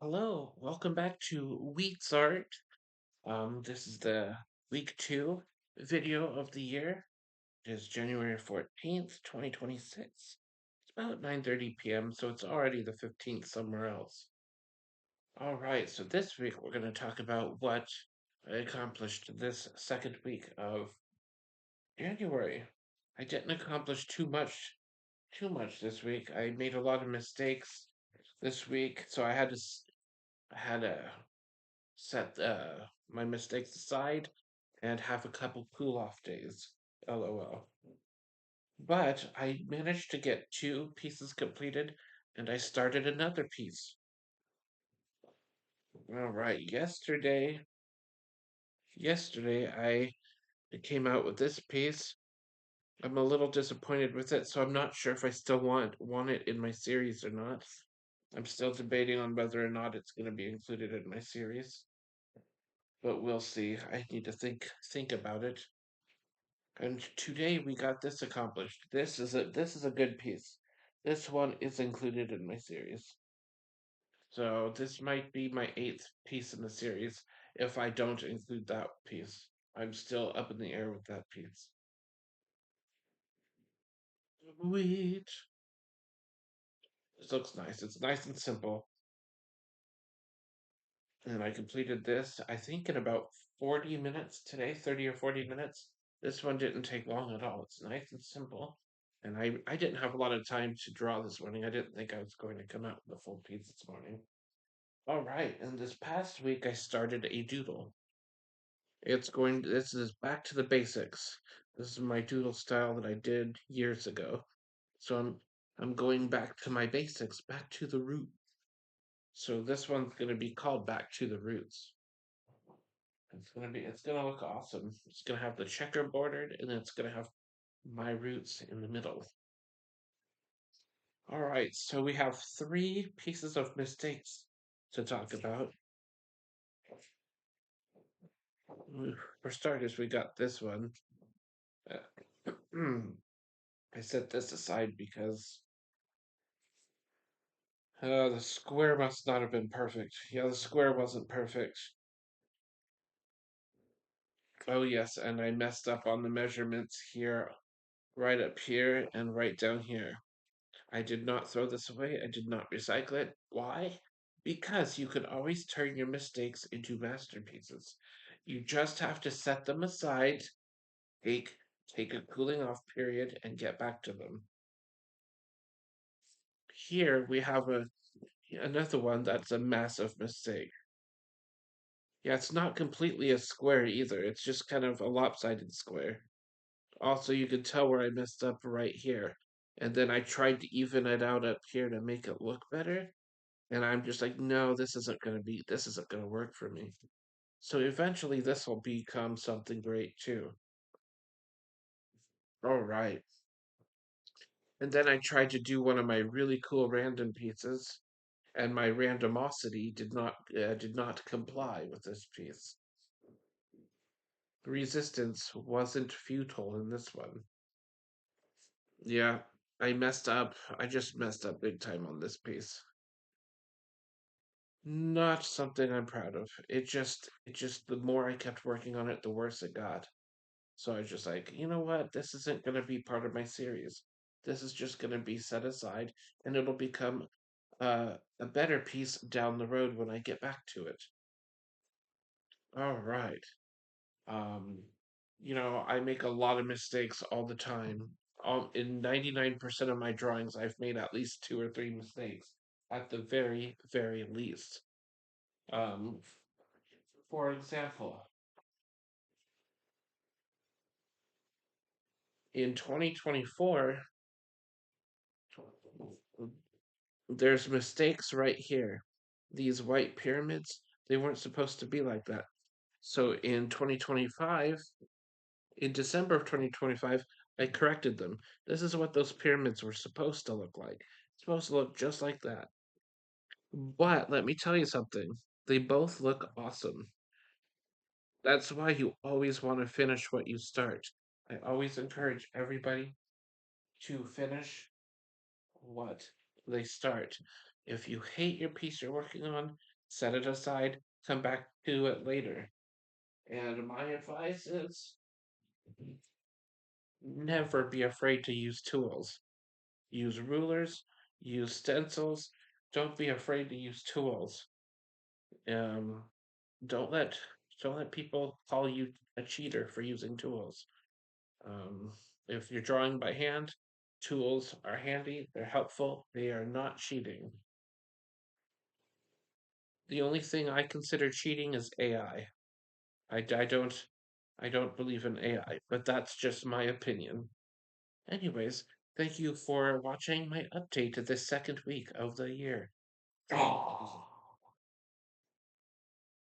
Hello, welcome back to Wheat's Art. This is the week two video of the year. It is January 14th, 2026. It's about 9:30 p.m., so it's already the 15th somewhere else. All right, so this week we're going to talk about what I accomplished this second week of January. I didn't accomplish too much this week. I made a lot of mistakes this week, so I had to set my mistakes aside and have a couple cool off days. LOL. But I managed to get two pieces completed and I started another piece. All right, yesterday I came out with this piece. I'm a little disappointed with it, so I'm not sure if I still want it in my series or not. I'm still debating on whether or not it's going to be included in my series, but we'll see. I need to think about it. And today we got this accomplished. This is a good piece. This one is included in my series. So this might be my eighth piece in the series if I don't include that piece. I'm still up in the air with that piece. Wait. This looks nice. It's nice and simple. And I completed this, I think, in about 40 minutes today, 30 or 40 minutes. This one didn't take long at all. It's nice and simple. And I didn't have a lot of time to draw this morning. I didn't think I was going to come out with a full piece this morning. All right, and this past week I started a doodle. This is back to the basics. This is my doodle style that I did years ago. So I'm going back to my basics, back to the root. So this one's going to be called Back to the Roots. It's gonna look awesome. It's gonna have the checkerboarded and then it's gonna have my roots in the middle. All right, so we have three pieces of mistakes to talk about. For starters, we got this one. Uh, I set this aside because the square must not have been perfect. Yeah, the square wasn't perfect. Oh, yes, and I messed up on the measurements here, right up here, and right down here. I did not throw this away. I did not recycle it. Why? Because you can always turn your mistakes into masterpieces. You just have to set them aside, take take a cooling off period, and get back to them. Here we have another one that's a massive mistake. Yeah, it's not completely a square either. It's just kind of a lopsided square. Also, you can tell where I messed up right here. And then I tried to even it out up here to make it look better. And I'm just like, no, this isn't gonna work for me. So eventually this will become something great too. All right. And then I tried to do one of my really cool random pieces, and my randomosity did not comply with this piece. Resistance wasn't futile in this one. Yeah, I messed up. I just messed up big time on this piece. Not something I'm proud of. It just the more I kept working on it, the worse it got. So I was just like, you know what? This isn't going to be part of my series. This is just going to be set aside, and it'll become a better piece down the road when I get back to it. All right. Um, I make a lot of mistakes all the time. In 99% of my drawings, I've made at least two or three mistakes, at the very, very least. Um, for example, in 2024, there's mistakes right here. These white pyramids, they weren't supposed to be like that. So in 2025, in December of 2025, I corrected them. This is what those pyramids were supposed to look like. It's supposed to look just like that. But let me tell you something. They both look awesome. That's why you always want to finish what you start. I always encourage everybody to finish what they start. If you hate your piece you're working on, set it aside, come back to it later. And my advice is never be afraid to use tools. Use rulers, use stencils. Don't be afraid to use tools. Um, don't let don't let people call you a cheater for using tools. Um, if you're drawing by hand, tools are handy. They're helpful. They are not cheating. The only thing I consider cheating is AI. I don't believe in AI, but that's just my opinion. Anyways, thank you for watching my update to this second week of the year.